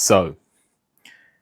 So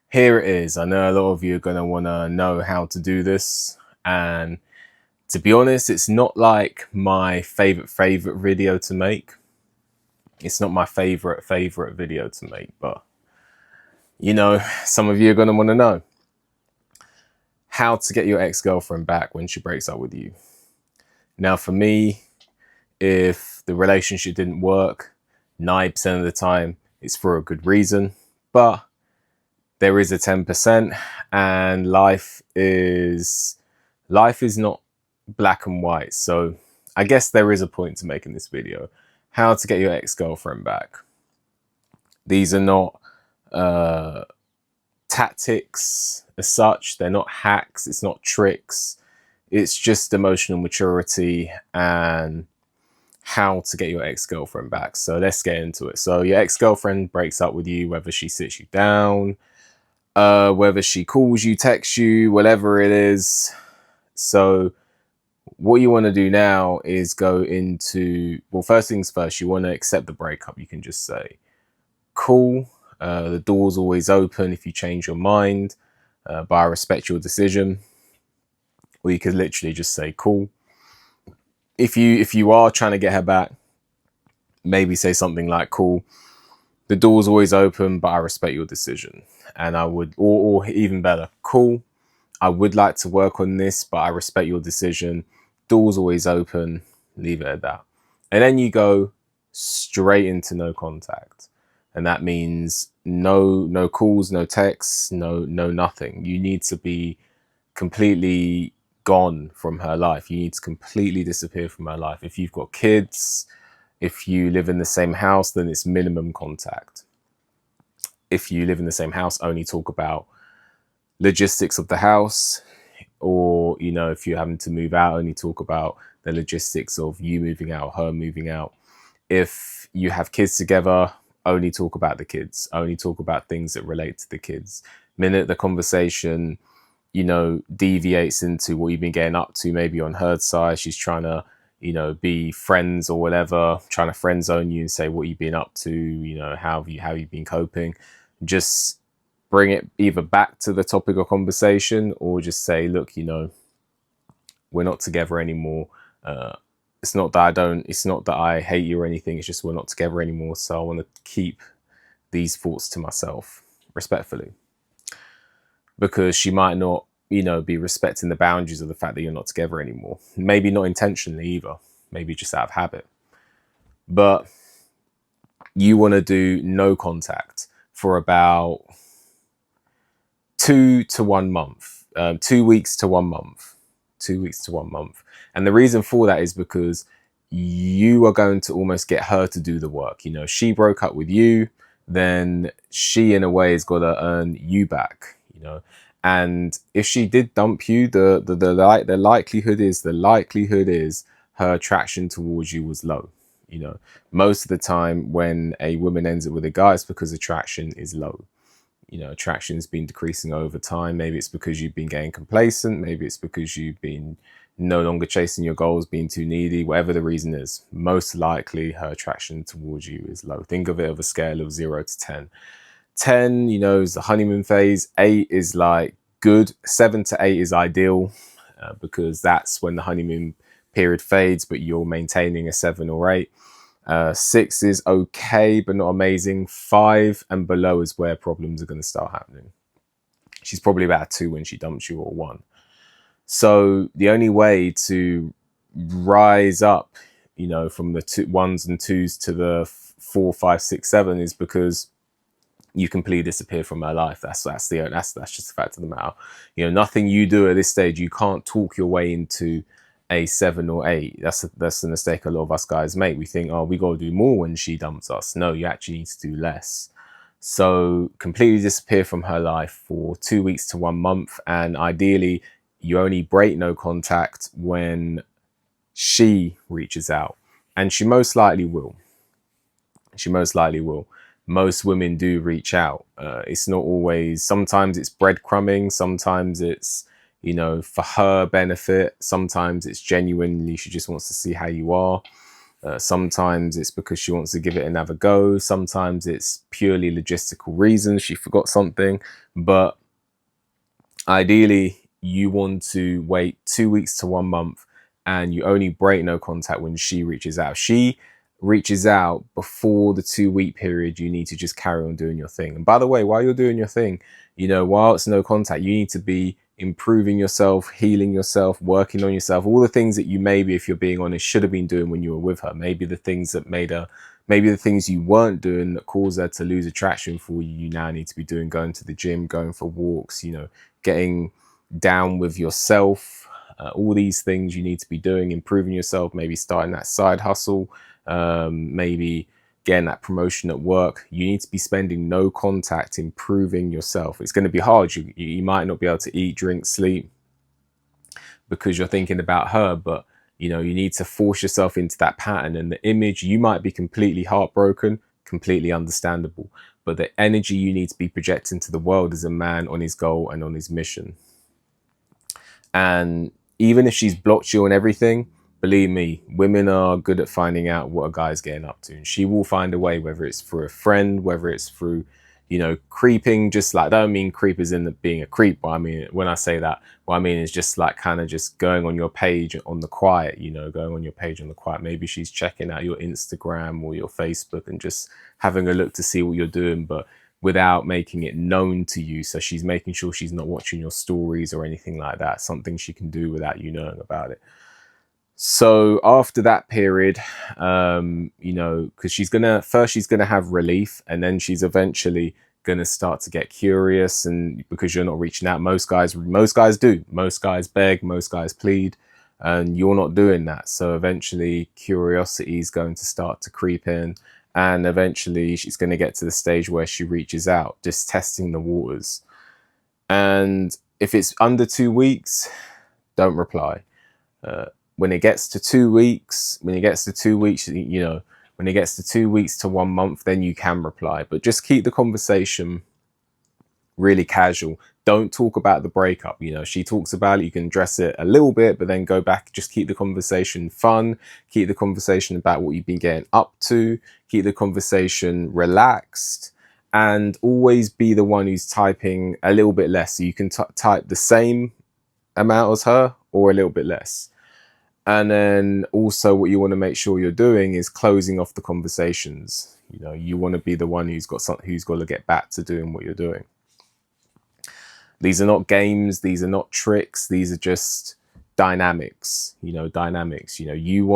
here it is. I know a lot of you are going to want to know how to do this. And to be honest, it's not like my favorite video to make. It's not my favorite video to make, but you know, some of you are going to want to know how to get your ex-girlfriend back when she breaks up with you. Now, for me, if the relationship didn't work, 9% of the time, it's for a good reason. But there is a 10%, and life is not black and white. So I guess there is a point to making this video. How to get your ex-girlfriend back. These are not tactics as such. They're not hacks. It's not tricks. It's just emotional maturity and how to get your ex-girlfriend back. So let's get into it. So your ex-girlfriend breaks up with you, whether she sits you down, whether she calls you, texts you, whatever it is. So what you want to do now is go into, well, first things first, you want to accept the breakup. You can just say, cool, the door's always open if you change your mind, but I respect your decision. Or you could literally just say, cool. If you are trying to get her back, maybe say something like, cool, the door's always open, but I respect your decision. And I would, or even better, cool, I would like to work on this, but I respect your decision. Door's always open, leave it at that. And then you go straight into no contact. And that means no calls, no texts, no nothing. You need to be completely gone from her life. You need to completely disappear from her life. If you've got kids, if you live in the same house, then it's minimum contact. If you live in the same house, only talk about logistics of the house. Or, you know, if you're having to move out, only talk about the logistics of you moving out, her moving out. If you have kids together, only talk about the kids. Only talk about things that relate to the kids. Minute the conversation, you know, deviates into what you've been getting up to, maybe on her side, she's trying to, you know, be friends or whatever, trying to friend zone you and say what you've been up to, you know, how have you been coping. Just bring it either back to the topic of conversation or just say, look, you know, we're not together anymore. It's not that I hate you or anything. It's just we're not together anymore. So I want to keep these thoughts to myself, respectfully. Because she might not, you know, be respecting the boundaries of the fact that you're not together anymore. Maybe not intentionally either. Maybe just out of habit. But you want to do no contact for about 2 to 1 month, 2 weeks to 1 month, 2 weeks to 1 month. And the reason for that is because you are going to almost get her to do the work. You know, she broke up with you, then she in a way has got to earn you back, you know. And if she did dump you, the likelihood is her attraction towards you was low. You know, most of the time when a woman ends up with a guy, it's because attraction is low. You know, attraction's been decreasing over time. Maybe it's because you've been getting complacent. Maybe it's because you've been no longer chasing your goals, being too needy, whatever the reason is. Most likely her attraction towards you is low. Think of it of a scale of 0 to 10. 10, you know, is the honeymoon phase. 8 is like good. 7 to 8 is ideal because that's when the honeymoon period fades, but you're maintaining a 7 or 8. 6 is okay, but not amazing. 5 and below is where problems are going to start happening. She's probably about a 2 when she dumps you, or 1. So the only way to rise up, you know, from the 1s and 2s to the 4, 5, 6, 7 is because you completely disappear from her life. That's just the fact of the matter. You know, nothing you do at this stage, you can't talk your way into a 7 or 8. That's the mistake a lot of us guys make. We think, oh, we got to do more when she dumps us. No, you actually need to do less. So completely disappear from her life for 2 weeks to 1 month. And ideally, you only break no contact when she reaches out. And she most likely will. She most likely will. Most women do reach out. It's not always, sometimes it's breadcrumbing. Sometimes it's, you know, for her benefit. Sometimes it's genuinely, she just wants to see how you are. Sometimes it's because she wants to give it another go. Sometimes it's purely logistical reasons. She forgot something. But ideally, you want to wait 2 weeks to 1 month, and you only break no contact when she reaches out. If she reaches out before the 2 week period, you need to just carry on doing your thing. And by the way, while you're doing your thing, while it's no contact, you need to be improving yourself, healing yourself, working on yourself, all the things that you maybe, if you're being honest, should have been doing when you were with her. Maybe the things that made her, maybe the things you weren't doing that caused her to lose attraction for you, you now need to be doing, going to the gym, going for walks, getting down with yourself. All these things you need to be doing, improving yourself, maybe starting that side hustle, maybe getting that promotion at work. You need to be spending no contact, improving yourself. It's going to be hard. You might not be able to eat, drink, sleep because you're thinking about her, but you need to force yourself into that pattern. And the image, you might be completely heartbroken, completely understandable, but the energy you need to be projecting to the world is a man on his goal and on his mission. And even if she's blocked you on everything, believe me, women are good at finding out what a guy's getting up to. And she will find a way, whether it's through a friend, whether it's through, creeping. Just like, I don't mean creep as in being a creep. But I mean, when I say that, what I mean is just like kind of just going on your page on the quiet, going on your page on the quiet. Maybe she's checking out your Instagram or your Facebook and just having a look to see what you're doing, but without making it known to you. So she's making sure she's not watching your stories or anything like that. Something she can do without you knowing about it. So after that period, because she's gonna have relief, and then she's eventually gonna start to get curious. And because you're not reaching out, most guys do. Most guys beg, most guys plead, and you're not doing that. So eventually, curiosity is going to start to creep in. And eventually she's going to get to the stage where she reaches out, just testing the waters. And if it's under 2 weeks, don't reply. When it gets to 2 weeks, when it gets to 2 weeks to 1 month, then you can reply. But just keep the conversation really casual. Don't talk about the breakup. She talks about it, you can address it a little bit, but then go back. Just keep the conversation fun. Keep the conversation about what you've been getting up to. Keep the conversation relaxed, and always be the one who's typing a little bit less. So you can type the same amount as her or a little bit less. And then also what you want to make sure you're doing is closing off the conversations. You want to be the one who's got to get back to doing what you're doing. These are not games. These are not tricks. These are just dynamics. You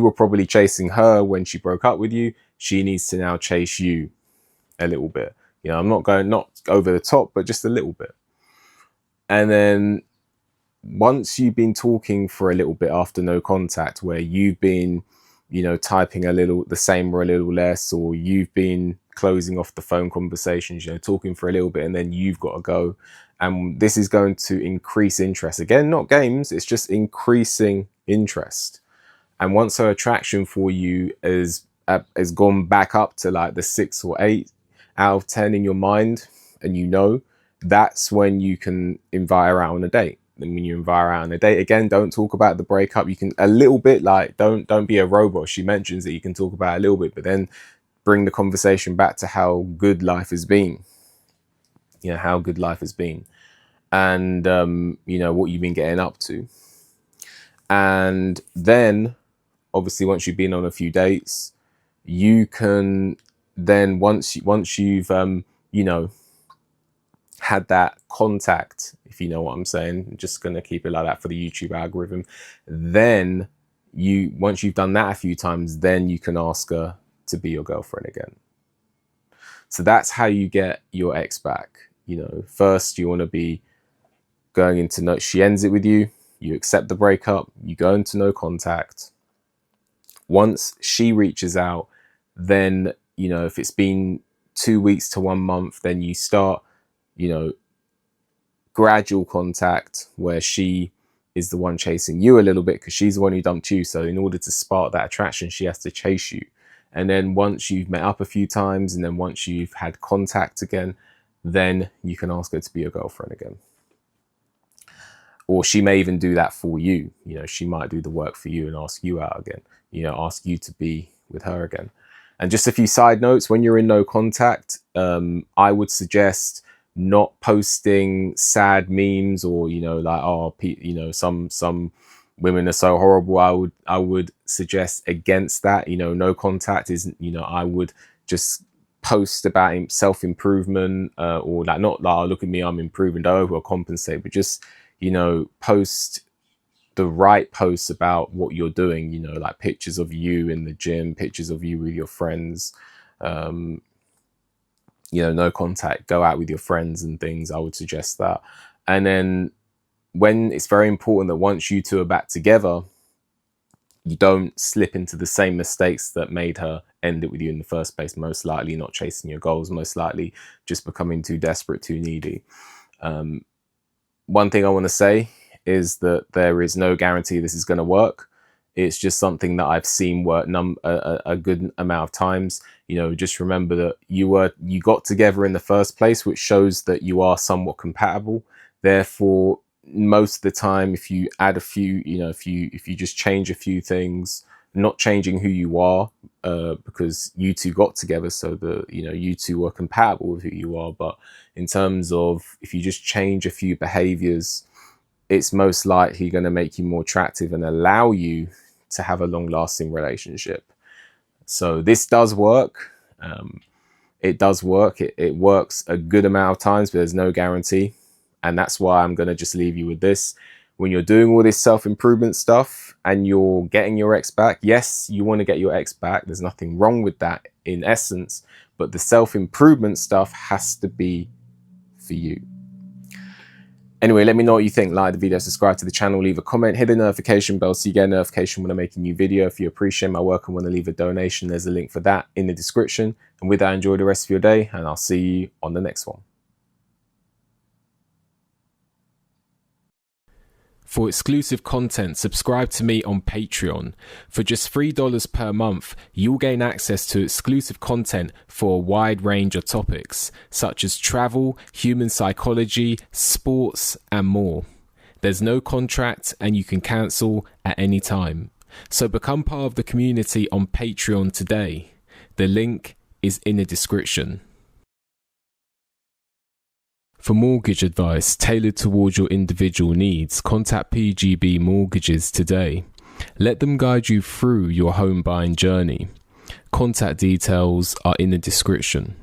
were probably chasing her when she broke up with you. She needs to now chase you a little bit. I'm not over the top, but just a little bit. And then once you've been talking for a little bit after no contact, where you've been, typing the same or a little less, or you've been closing off the phone conversations, talking for a little bit, and then you've got to go. And this is going to increase interest. Again, not games, it's just increasing interest. And once her attraction for you has gone back up to like the 6 or 8 out of 10 in your mind, and that's when you can invite her out on a date. And when you invite her out on a date, again, don't talk about the breakup. You can a little bit, like, don't be a robot. She mentions that you can talk about it a little bit, but then bring the conversation back to how good life has been. How good life has been, and what you've been getting up to. And then obviously once you've been on a few dates, you can then, once you've had that contact, if you know what I'm saying, I'm just going to keep it like that for the YouTube algorithm. Then once you've done that a few times, then you can ask her to be your girlfriend again. So that's how you get your ex back. First you want to be going into no, she ends it with you, you accept the breakup, you go into no contact. Once she reaches out, then, if it's been 2 weeks to 1 month, then you start, gradual contact, where she is the one chasing you a little bit because she's the one who dumped you. So in order to spark that attraction, she has to chase you. And then once you've met up a few times, and then once you've had contact again, then you can ask her to be your girlfriend again. Or she may even do that for you. You know, she might do the work for you and ask you out again, you know, ask you to be with her again. And just a few side notes: when you're in no contact, I would suggest not posting sad memes, or, you know, like, oh, you know, some women are so horrible. I would suggest against that. You know, no contact is, you know, I would just post about self-improvement, or like, not like, oh, look at me, I'm improving, don't overcompensate, but just, you know, post the right posts about what you're doing, you know, like pictures of you in the gym, pictures of you with your friends, you know, no contact, go out with your friends and things. I would suggest that. And then when it's very important that once you two are back together, you don't slip into the same mistakes that made her end it with you in the first place. Most likely not chasing your goals, most likely just becoming too desperate, too needy. One thing I want to say is that there is no guarantee this is going to work. It's just something that I've seen work a good amount of times. You know, just remember that you got together in the first place, which shows that you are somewhat compatible. Therefore, most of the time, if you add a few, you know, if you just change a few things, not changing who you are, because you two got together, so you know, you two were compatible with who you are. But in terms of, if you just change a few behaviors, it's most likely going to make you more attractive and allow you to have a long-lasting relationship. So this does work. It does work. It works a good amount of times, but there's no guarantee. And that's why I'm going to just leave you with this. When you're doing all this self-improvement stuff and you're getting your ex back, yes, you want to get your ex back. There's nothing wrong with that in essence, but the self-improvement stuff has to be for you. Anyway, let me know what you think. Like the video, subscribe to the channel, leave a comment, hit the notification bell so you get a notification when I make a new video. If you appreciate my work and want to leave a donation, there's a link for that in the description. And with that, enjoy the rest of your day, and I'll see you on the next one. For exclusive content, subscribe to me on Patreon. For just $3 per month, you'll gain access to exclusive content for a wide range of topics, such as travel, human psychology, sports, and more. There's no contract and you can cancel at any time. So become part of the community on Patreon today. The link is in the description. For mortgage advice tailored towards your individual needs, contact PGB Mortgages today. Let them guide you through your home buying journey. Contact details are in the description.